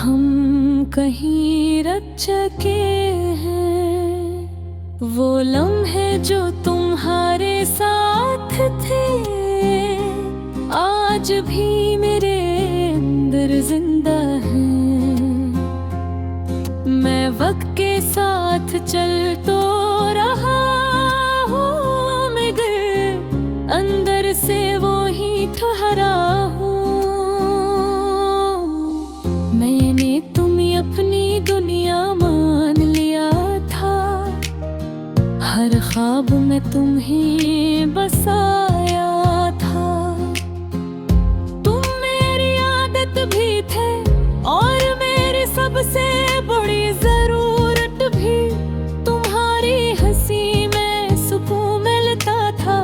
हम कहीं रच चुके हैं, वो लम्हे जो तुम्हारे साथ थे आज भी मेरे अंदर जिंदा हैं। मैं वक्त के साथ चल तो रहा हूँ, मगर अंदर से वो ही ठहरा हूँ। मैंने तुम्हें अपनी दुनिया मान लिया था, हर ख्वाब में तुम्हें बसाया था। तुम मेरी आदत भी थे और मेरी सबसे बड़ी जरूरत भी। तुम्हारी हंसी में सुकून मिलता था,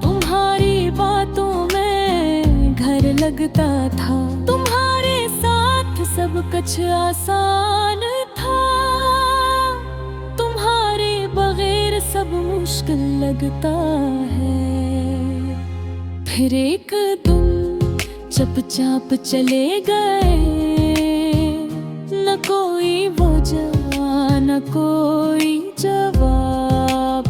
तुम्हारी बातों में घर लगता था। तुम्हारे साथ सब कुछ आसान था, तुम्हारे बगैर सब मुश्किल लगता है। फिर एक दिन चुपचाप चले गए, न कोई वजह न कोई जवाब।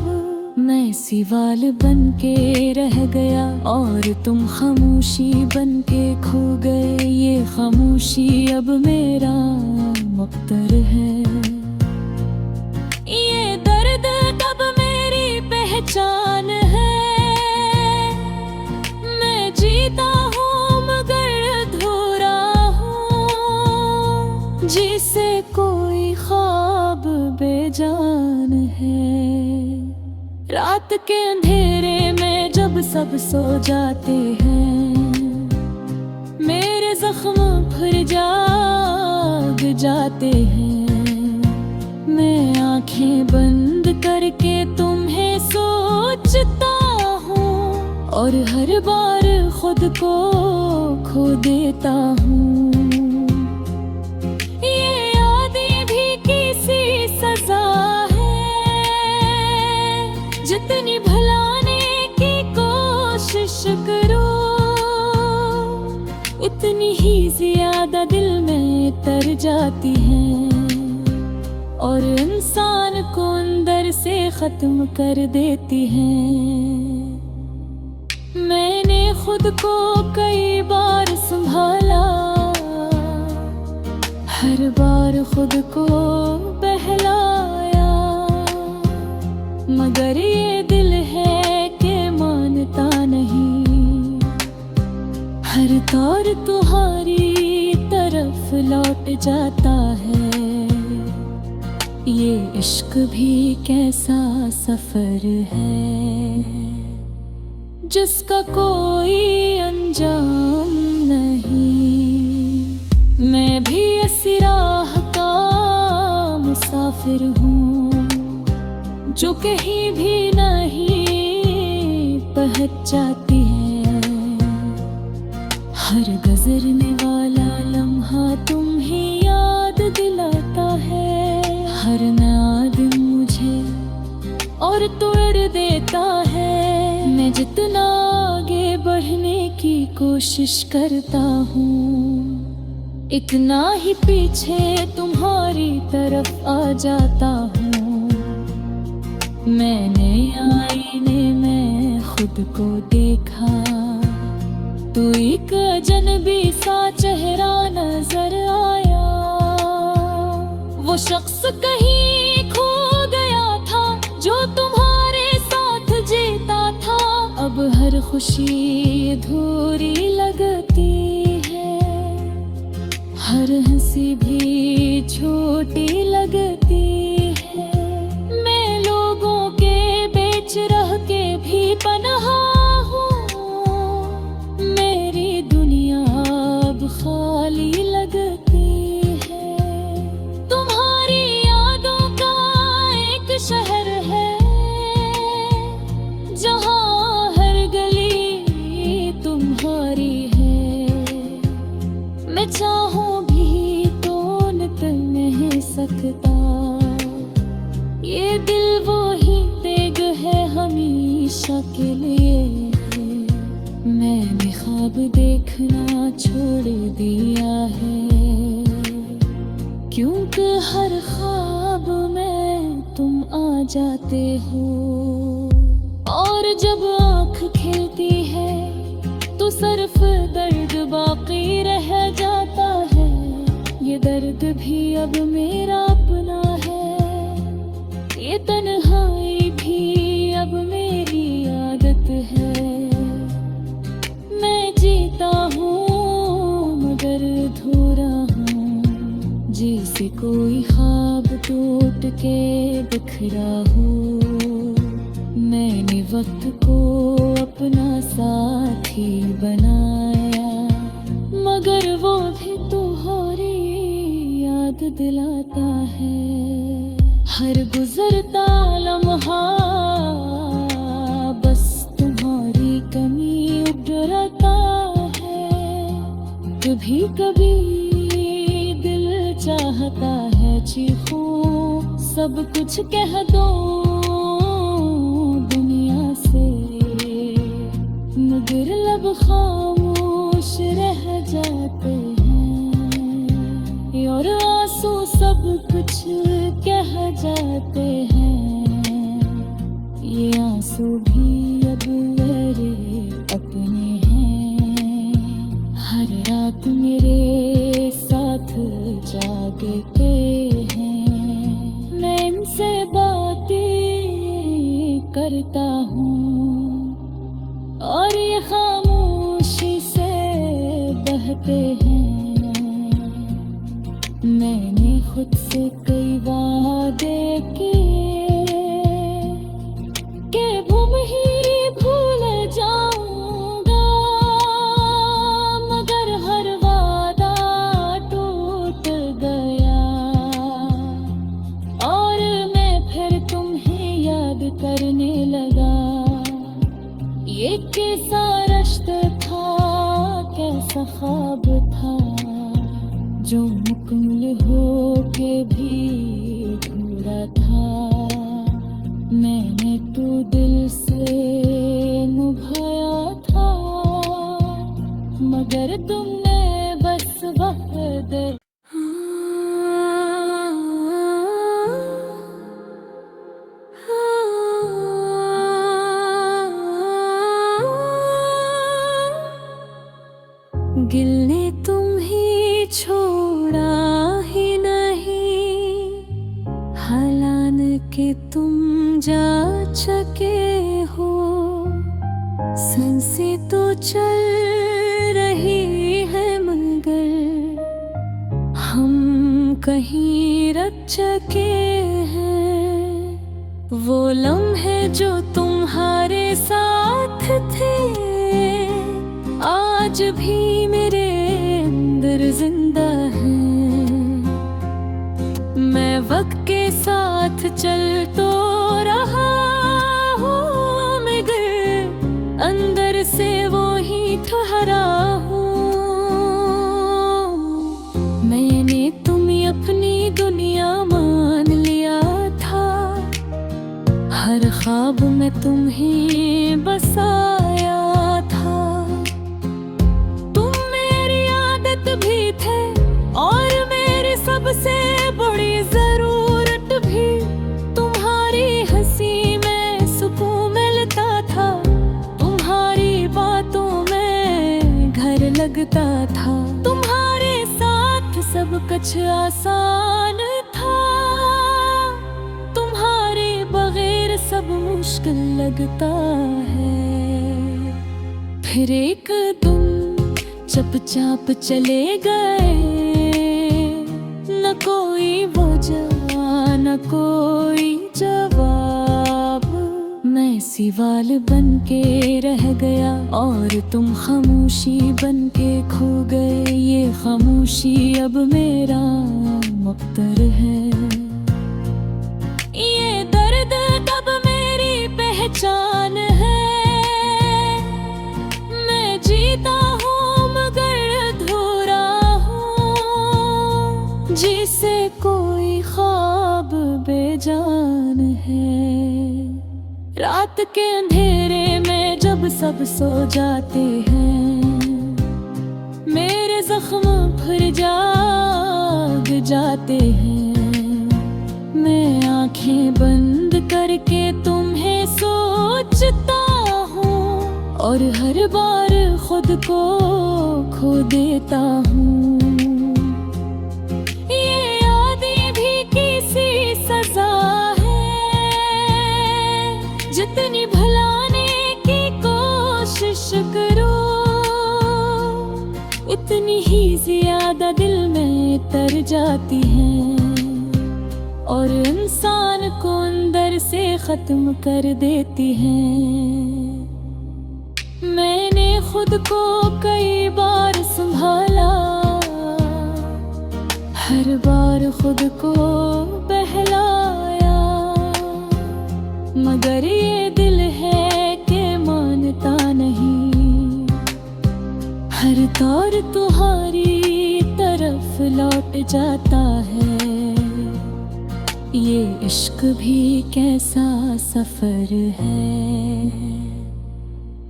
मैं सवाल बन के रह गया और तुम खामोशी बन के खो गए। ये खामोशी अब मेरा मुख्तर है, ये दर्द अब मेरी पहचान है। मैं जीता हूँ मगर अधूरा हूँ, जिसे कोई ख्वाब बेजान है। रात के अंधेरे में जब सब सो जाते हैं, मेरे जख्म फिर जाग जाते हैं। मैं आंखें बंद करके तुम्हें सोचता हूँ और हर बार खुद को खो देता हूँ। ये यादें भी किसी सजा है, जितनी भुलाने की कोशिश करो उतनी ही ज्यादा दिल में तर जाती है और इंसान को अंदर से खत्म कर देती है। मैंने खुद को कई बार संभाला, हर बार खुद को बहलाया, मगर ये दिल है कि मानता नहीं। हर दौर तुम्हारी तरफ लौट जाता है। ये इश्क भी कैसा सफर है, जिसका कोई अंजाम नहीं। मैं भी इसी राह का मुसाफिर हूँ, जो कहीं भी नहीं पहुँच जाती है। हर गुजरने वाला लम्हा तुम्हें याद दिलाता है। हर नया दिन मुझे और तोड़ देता है। मैं जितना आगे बढ़ने की कोशिश करता हूँ, इतना ही पीछे तुम्हारी तरफ आ जाता हूँ। मैंने आईने में खुद को देखा, तो एक अजनबी सा चेहरा नजर आया। वो शख्स कहीं खो गया था जो तुम्हारे साथ जीता था। अब हर खुशी अधूरी लगती है, हर हंसी भी छोटी लगती है। मैं लोगों के बीच रह के भी पनाहा हूँ, मेरी दुनिया अब खाली लगती है। तुम्हारी यादों का एक शहर है, जहाँ हर गली तुम्हारी है। मैं चाहूँ भी तो निकल नहीं सकता। ये दिल वो ही तेग है हमेशा के लिए। मैंने ख्वाब देखना छोड़ दिया है। क्योंकि हर ख्वाब में तुम आ जाते हो। और जब आँख खिलती है तो सिर्फ दर्द बाकी रह जाता है। ये दर्द भी अब मेरा अपना है, ये तन्हाई भी अब मेरी आदत है। मैं जीता हूँ मगर अधूरा हूँ, जैसे कोई ख्वाब टूट के बिखरा हो। मैंने वक्त को अपना साथी बनाया, मगर वो भी तुम्हारी याद दिलाता है। हर गुजरता लम्हा बस तुम्हारी कमी उभरता है। कभी कभी दिल चाहता है चीखूं, सब कुछ कह दो दुनिया से, मगर लब खामोश रह जाते हैं। और आंसू सब कुछ कह जाते हैं। ये आंसू भी अब मेरे अपने हैं। हर रात मेरे साथ जागते हैं। मैं इनसे बातें करता हूँ और ये खामोशी से बहते हैं। मैंने खुद से कई वादे किए कि भूल जाऊंगा, मगर हर वादा टूट गया। और मैं फिर तुम्हें याद करने लगा। ये कैसा रिश्ता था, कैसा ख्वाब था, जो मुकम्मल हो के भी अधूरा था। मैंने तो दिल से निभाया था, मगर तुमने बस वक्त गिल ने तुम ही छोड़ा ही नहीं, हालान के तुम जा चुके हो। सांसें तो चल रही है मगर हम कहीं रख चुके हैं। वो लम्हे जो तुम्हारे साथ थे आज भी मेरे अंदर जिंदा है। मैं वक्त के साथ चल तो रहा हूँ, मगर अंदर से वो ही ठहरा हूँ। मैंने तुम्हें अपनी दुनिया मान लिया था, हर ख्वाब में तुम्हें बसाया था। भी थे और मेरी सबसे बड़ी जरूरत भी। तुम्हारी हंसी में सुकून मिलता था, तुम्हारी बातों में घर लगता था। तुम्हारे साथ सब कुछ आसान था, तुम्हारे बगैर सब मुश्किल लगता है। फिर एक दिन चुपचाप चले गए, न कोई वजह न कोई जवाब। मैं सवाल बन के रह गया और तुम खामोशी बन के खो गए। ये खामोशी अब मेरा मुख्तर है, ये दर्द अब मेरी पहचान है। मैं जीता हूँ जिसे कोई ख्वाब बेजान है। रात के अंधेरे में जब सब सो जाते हैं, मेरे जख्म फिर जाग जाते जाते हैं। मैं आंखें बंद करके तुम्हें सोचता हूँ और हर बार खुद को खो देता हूँ। ये यादें भी किसी सजा है, जितनी भुलाने की कोशिश करो इतनी ही ज्यादा दिल में तर जाती हैं और इंसान को अंदर से खत्म कर देती हैं। मैंने खुद को कई बार संभाला, हर बार खुद को बहलाया, मगर ये दिल है कि मानता नहीं। हर दौर तुम्हारी तरफ लौट जाता है। ये इश्क भी कैसा सफर है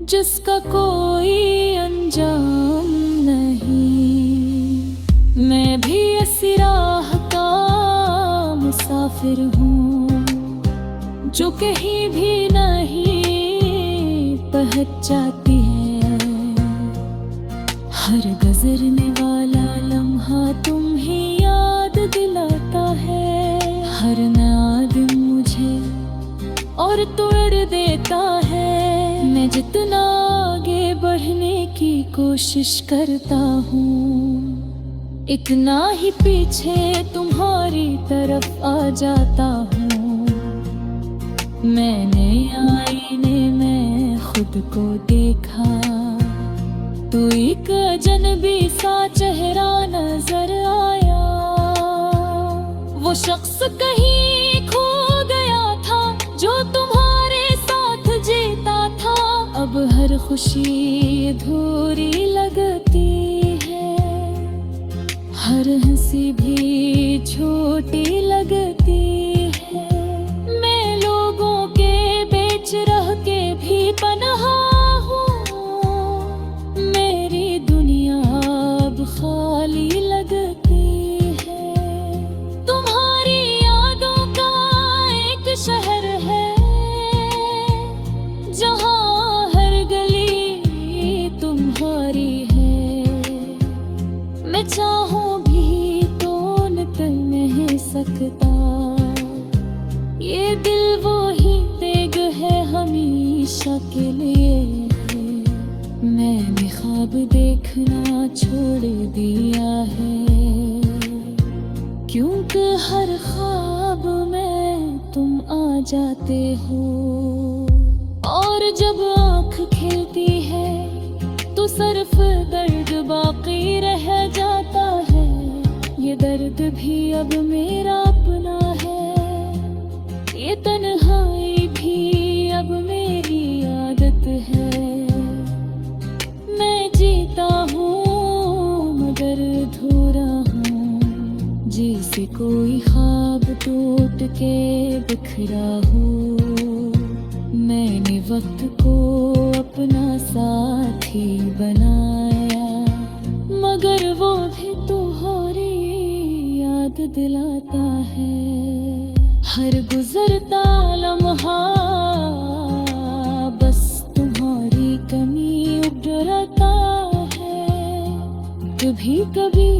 जिसका कोई अंजाम नहीं। मैं भी इसी राह का मुसाफिर हूँ जो कहीं भी नहीं पहुँच जाती है। हर गुजरने वाला लम्हा तुम ही याद दिलाता है। हर नया दिन मुझे और तोड़ देता है। मैं जितना आगे बढ़ने की कोशिश करता हूँ इतना ही पीछे तुम्हारी तरफ आ जाता हूँ। मैंने आईने में खुद को देखा तो एक अजनबी सा चेहरा नजर आया। वो शख्स कहीं खो गया था जो तुम्हारे साथ जीता था। अब हर खुशी अधूरी लगती है, हर हंसी भी छोटी लगती है। मैं लोगों के बीच रह के भी पनाहा हूँ। मेरी दुनिया अब खाली लगती है। तुम्हारी यादों का एक शहर है जहाँ हर गली तुम्हारी है। मैं चाहूँ भी तो निकल नहीं सकता। ये दिल वो ही तेग है हमेशा के लिए। मैंने ख्वाब देखना छोड़ दिया है क्योंकि हर ख्वाब में तुम आ जाते हो। और जब आँख खिलती है तो सिर्फ दर्द बाकी रह जाता है। ये दर्द भी अब मेरा अपना है, ये तन्हाई भी अब मेरी आदत है। मैं जीता हूँ मगर अधूरा हूँ, जैसे कोई ख्वाब टूट के बिखरा हो। मैंने वक्त को अपना साथी बनाया मगर वो भी तुम्हारी याद दिलाता है। हर गुजरता लम्हा बस तुम्हारी कमी उभरता है। कभी कभी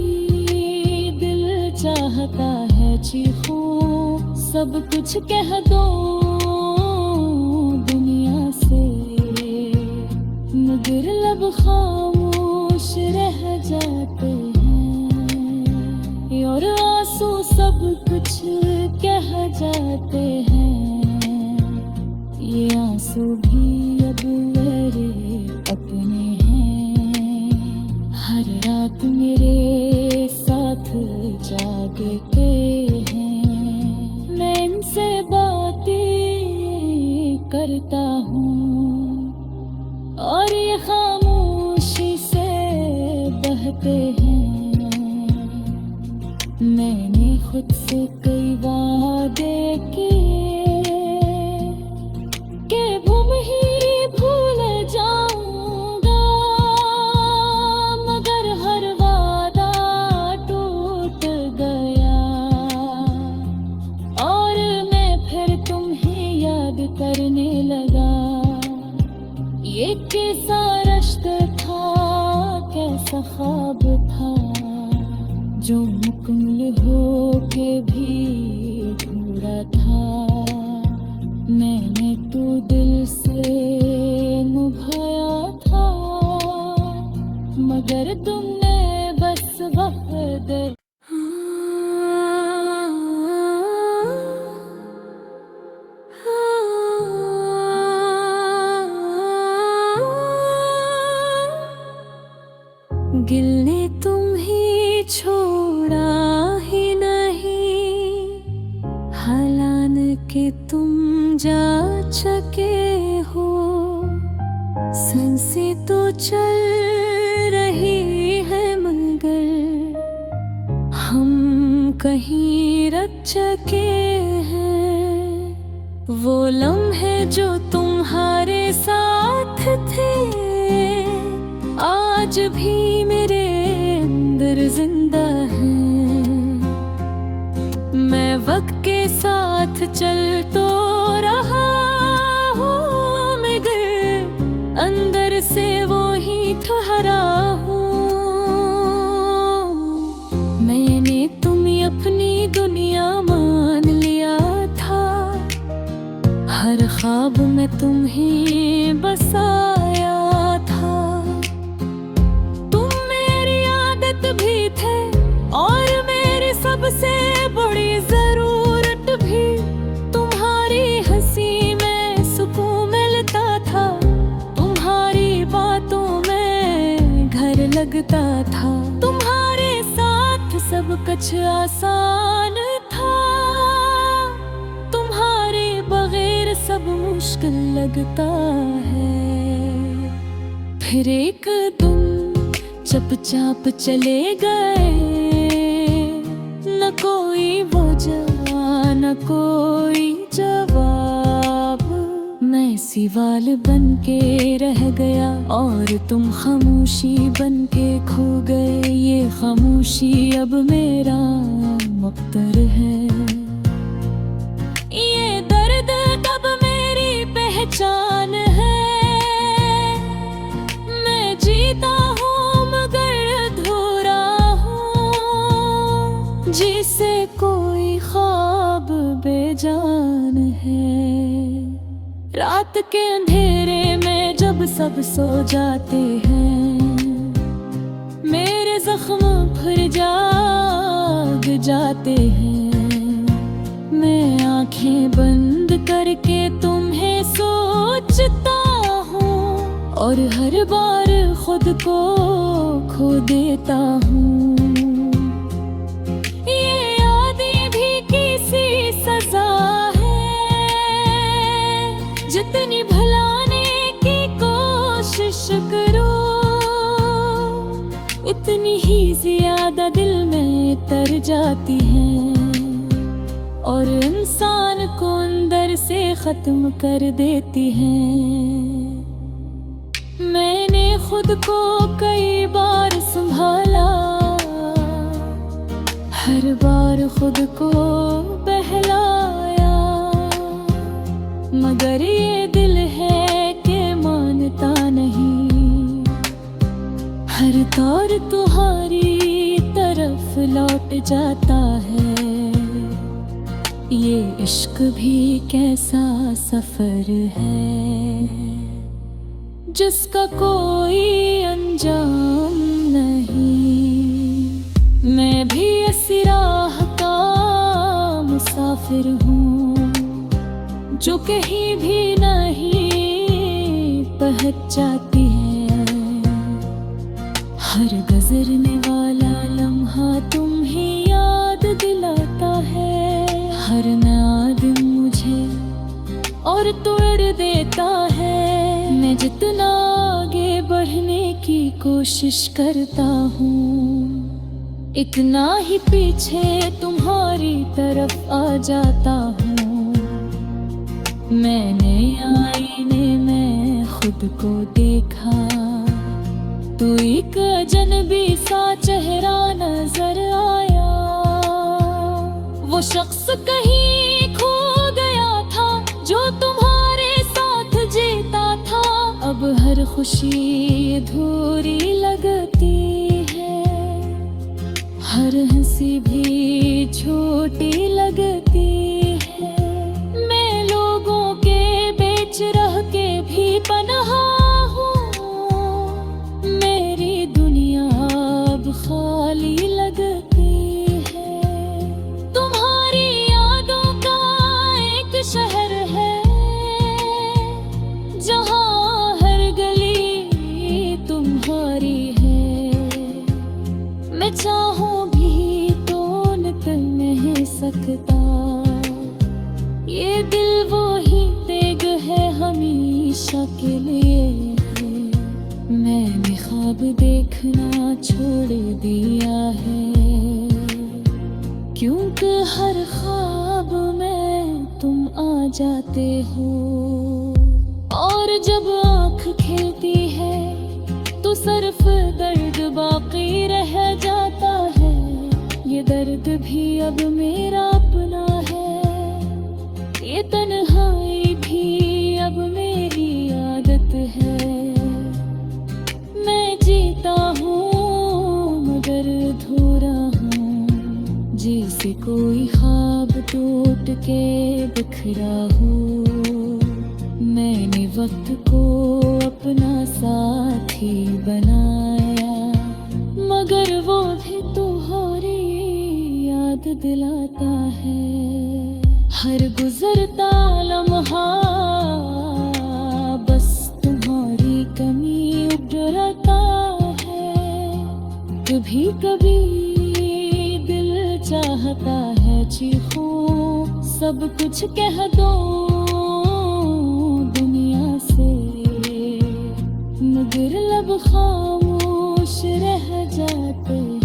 दिल चाहता है चीखूं, सब कुछ कह दो दुनिया से, मगर लब खामोश रह जाते हैं और आंसू सब कुछ कह जाते हैं। ये आंसू भी अब मेरे अपने हैं। हर रात मेरे साथ जागते हैं। मैं इनसे बातें करता हूँ और ये खामोशी से बहते हैं। मैंने खुद से कई वादे किए कि भूल जाऊंगा, मगर हर वादा टूट गया। सा ख्वाब था जो मुकम्मल हो के भी अधूरा था। मैंने तो दिल से निभाया था, मगर तुमने बस वक्त गिले तुम ही छोड़ा ही नहीं, हालान के तुम जा चुके हो। सांसें तो चल रही है मगर हम कहीं रख चुके हैं। वो लम्हे जो तुम्हारे साथ थे आज भी मेरे अंदर जिंदा है। मैं वक्त के साथ चल तो रहा हूँ मगर अंदर से वो ही ठहरा हूँ। मैंने तुम्हें अपनी दुनिया मान लिया था, हर ख्वाब में तुम्हें बसाया था। भी थे और मेरी सबसे बड़ी जरूरत भी, तुम्हारी हंसी में सुकून मिलता था, तुम्हारी बातों में घर लगता था। तुम्हारे साथ सब कुछ आसान था, तुम्हारे बगैर सब मुश्किल लगता है। फिर एक दिन चुपचाप चले गए, न कोई वजह न कोई जवाब। मैं सवाल बन के रह गया और तुम खामोशी बन के खो गए। ये खामोशी अब मेरा मुख्तर है, ये दर्द अब मेरी पहचान है। मैं जीता हूँ जिसे कोई ख्वाब बेजान है। रात के अंधेरे में जब सब सो जाते हैं, मेरे जख्म फिर जाग जाते हैं। मैं आंखें बंद करके तुम्हें सोचता हूँ और हर बार खुद को खो देता हूँ। जितनी भुलाने की कोशिश करो उतनी ही ज्यादा दिल में तर जाती है और इंसान को अंदर से खत्म कर देती है। मैंने खुद को कई बार संभाला, हर बार खुद को बहलाया, मगर ये दिल है कि मानता नहीं। हर दौर तुम्हारी तरफ लौट जाता है। ये इश्क भी कैसा सफर है जिसका कोई अंजाम नहीं। मैं भी इसी राह का मुसाफिर हूँ जो कहीं भी नहीं पहुँच जाती है। हर गुजरने वाला लम्हा तुम ही याद दिलाता है। हर नया दिन मुझे और तोड़ देता है। मैं जितना आगे बढ़ने की कोशिश करता हूँ, इतना ही पीछे तुम्हारी तरफ आ जाता हूँ। मैंने आईने में खुद को देखा, तू एक अजनबी सा चेहरा नजर आया। वो शख्स कहीं खो गया था जो तुम्हारे साथ जीता था। अब हर खुशी अधूरी लगती हर हंसी भी छोटी लगती है। मैं लोगों के बीच रह के भी पनाह हूँ। मेरी दुनिया अब खाली लगती है। तुम्हारी यादों का एक शहर है जहाँ हर गली तुम्हारी है। मैं चाहूं भी तो निकल नहीं सकता। ये दिल वो ही तेग है हमेशा के लिए है। मैंने ख्वाब देखना छोड़ दिया है, क्योंकि हर ख्वाब में तुम आ जाते हो। और जब आँख खिलती है तो सिर्फ दर्द बाकी रह जाता है। ये दर्द भी अब मेरा अपना है, ये तन्हाई भी अब मेरी आदत है। मैं जीता हूँ मगर अधूरा हूँ, जैसे कोई ख्वाब टूट के बिखरा हो। मैंने वक्त को अपना साथी बनाया, मगर वो भी तुम्हारी याद दिलाता है। हर गुजरता लम्हा बस तुम्हारी कमी उभरता है। कभी कभी दिल चाहता है चीखूं, सब कुछ कह दो दुनिया से, मगर लब खामोश रह जाते हैं।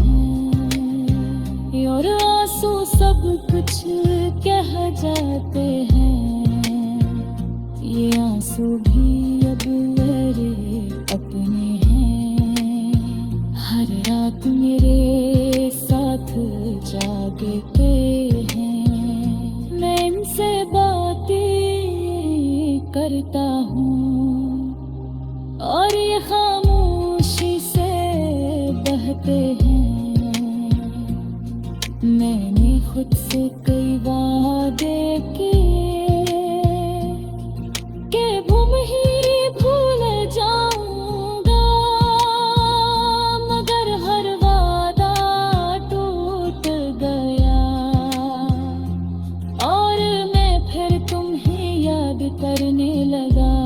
और आंसू सब कुछ कह जाते हैं। ये आंसू भी अब मेरे अपने हैं। हर रात मेरे साथ जागते हैं। मैं इनसे बातें करता हूँ और ये खामोशी से बहते हैं। मैंने खुद से कई वादे किए कि भूल जाऊंगा, मगर हर वादा टूट गया। और मैं फिर तुम्हें याद करने लगा।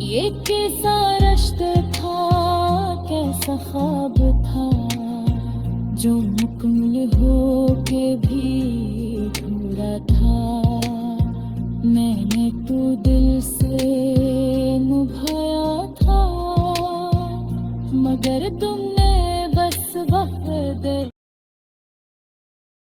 ये कैसा रिश्ता था, कैसा ख्वाब था, जो मुकम्मल हो के भी अधूरा था। मैंने तो दिल से निभाया था, मगर तुमने